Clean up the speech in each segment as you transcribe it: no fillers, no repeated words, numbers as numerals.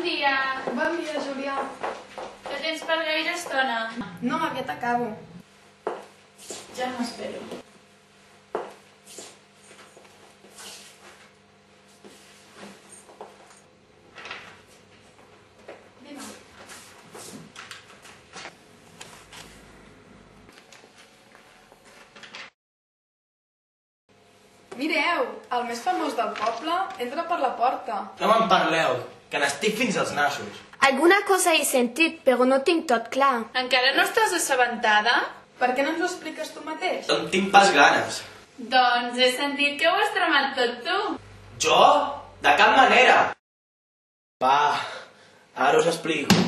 dia. Bon dia, Julià. Que tens per gaire estona? No, aviat acabo. Ja m'espero. Mireu, el més famós del poble entra per la porta. No me'n parleu, que n'estic fins als nassos. Alguna cosa he sentit, però no tinc tot clar. Encara no estàs assabentada? Per què no ens ho expliques tu mateix? No en tinc pas ganes. Doncs he sentit que ho has tramat tot tu. Jo? De cap manera. Va, ara us explico.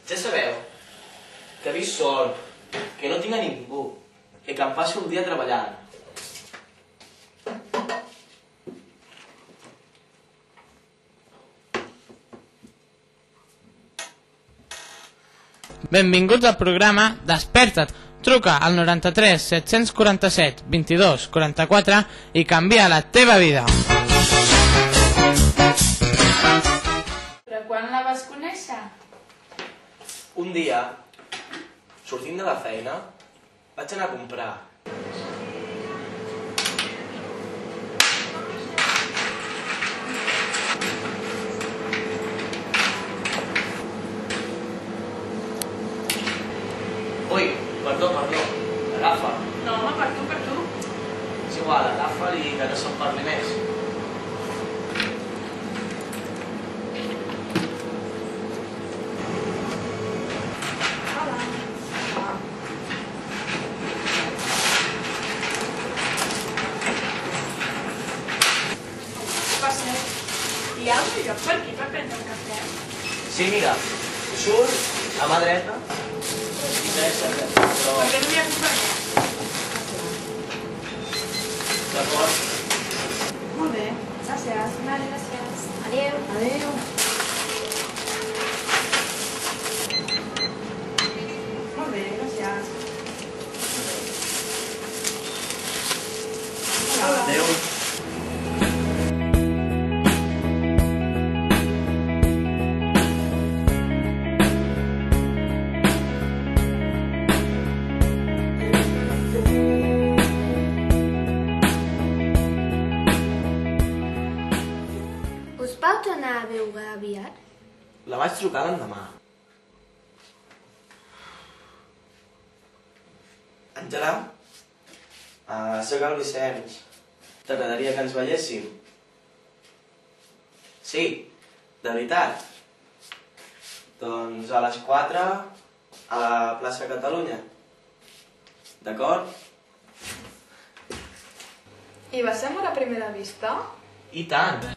Ja sabeu que visc sol, que no tinc a ningú, que em passi un dia treballant. Benvinguts al programa Desperta't. Truca al 93 747 22 44 i canvia la teva vida. Però quan la vas conèixer? Un dia, sortint de la feina, vaig anar a comprar. Ui, perdó, agafa. No, home, per tu. És igual, agafa-li i que no se'n parli més. Hi ha algun lloc per aquí per prendre un cafè? Sí, mira, surt a mà dreta i tres cervesa. Per què no m'hi acompanyes? D'acord? Molt bé, gràcies. Vale, gràcies. Adéu. Adéu. Molt bé, gràcies. Adéu. Us vau tornar a veure aviat? La vaig trucar l'endemà. Àngela? Soc el Vicenç. T'agradaria que ens veiéssim? Sí, de veritat. Doncs a les 4 a la plaça Catalunya. D'acord? I va ser amor a primera vista? I tant!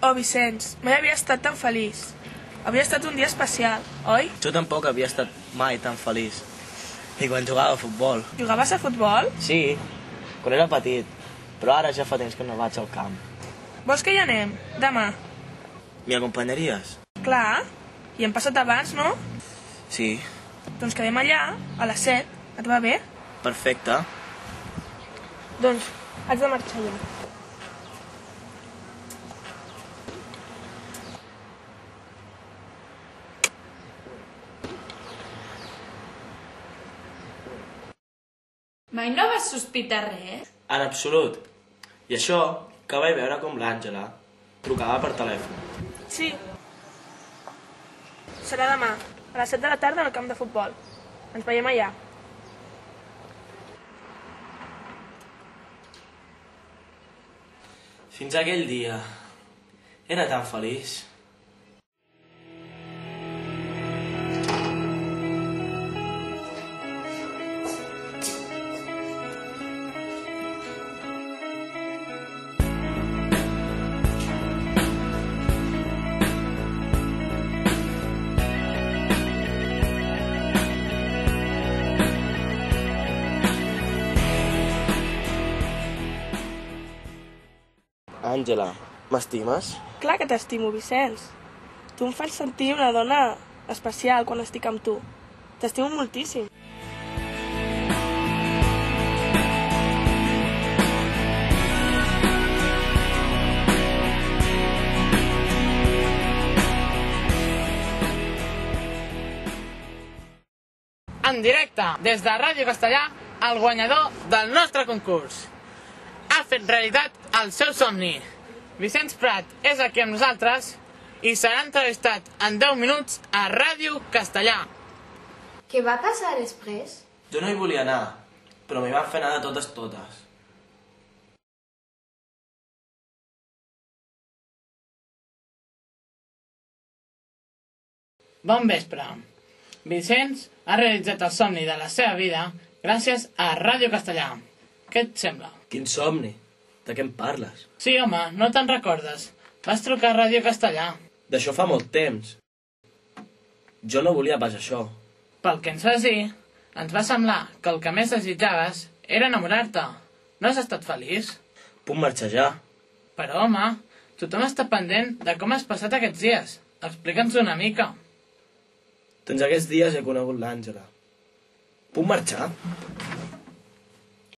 Oh, Vicenç, mai havia estat tan feliç. Havia estat un dia especial, oi? Jo tampoc havia estat mai tan feliç. I quan jugava a futbol. Jugaves a futbol? Sí, quan era petit, però ara ja fa temps que no vaig al camp. Vols que hi anem? Demà? M'hi acompanyaries? Clar, hi hem passat abans, no? Sí, Doncs quedem allà, a les 7. Et va bé? perfecte. Doncs haig de marxar ja. Mai no vas sospitar res? En absolut. I això que vaig veure com l'Àngela trucava per telèfon. Sí. Serà demà, a les 7 de la tarda al camp de futbol. Ens veiem allà. Fins aquell dia era tan feliç. Àngela, m'estimes? Clar que t'estimo, Vicenç. Tu em fas sentir una dona especial quan estic amb tu. T'estimo moltíssim. En directe, des de Ràdio Castellà, el guanyador del nostre concurs. Ha fet realitat el seu somni. Vicenç Prat és aquí amb nosaltres i serà entrevistat en 10 minuts a Ràdio Castellà. Què va passar després? Jo no hi volia anar, però m'hi van fer anar de totes. Bon vespre. Vicenç ha realitzat el somni de la seva vida gràcies a Ràdio Castellà. Què et sembla? Quin somni? De què em parles? Sí, home, no te'n recordes. Vas trucar a Ràdio Castellà. D'això fa molt temps. Jo no volia pas això. Pel que ens vas dir, ens va semblar que el que més desitjaves era enamorar-te. No has estat feliç? Puc marxar ja. Però, home, tothom està pendent de com has passat aquests dies. Explica'ns una mica. Doncs aquests dies he conegut l'Àngela. Puc marxar?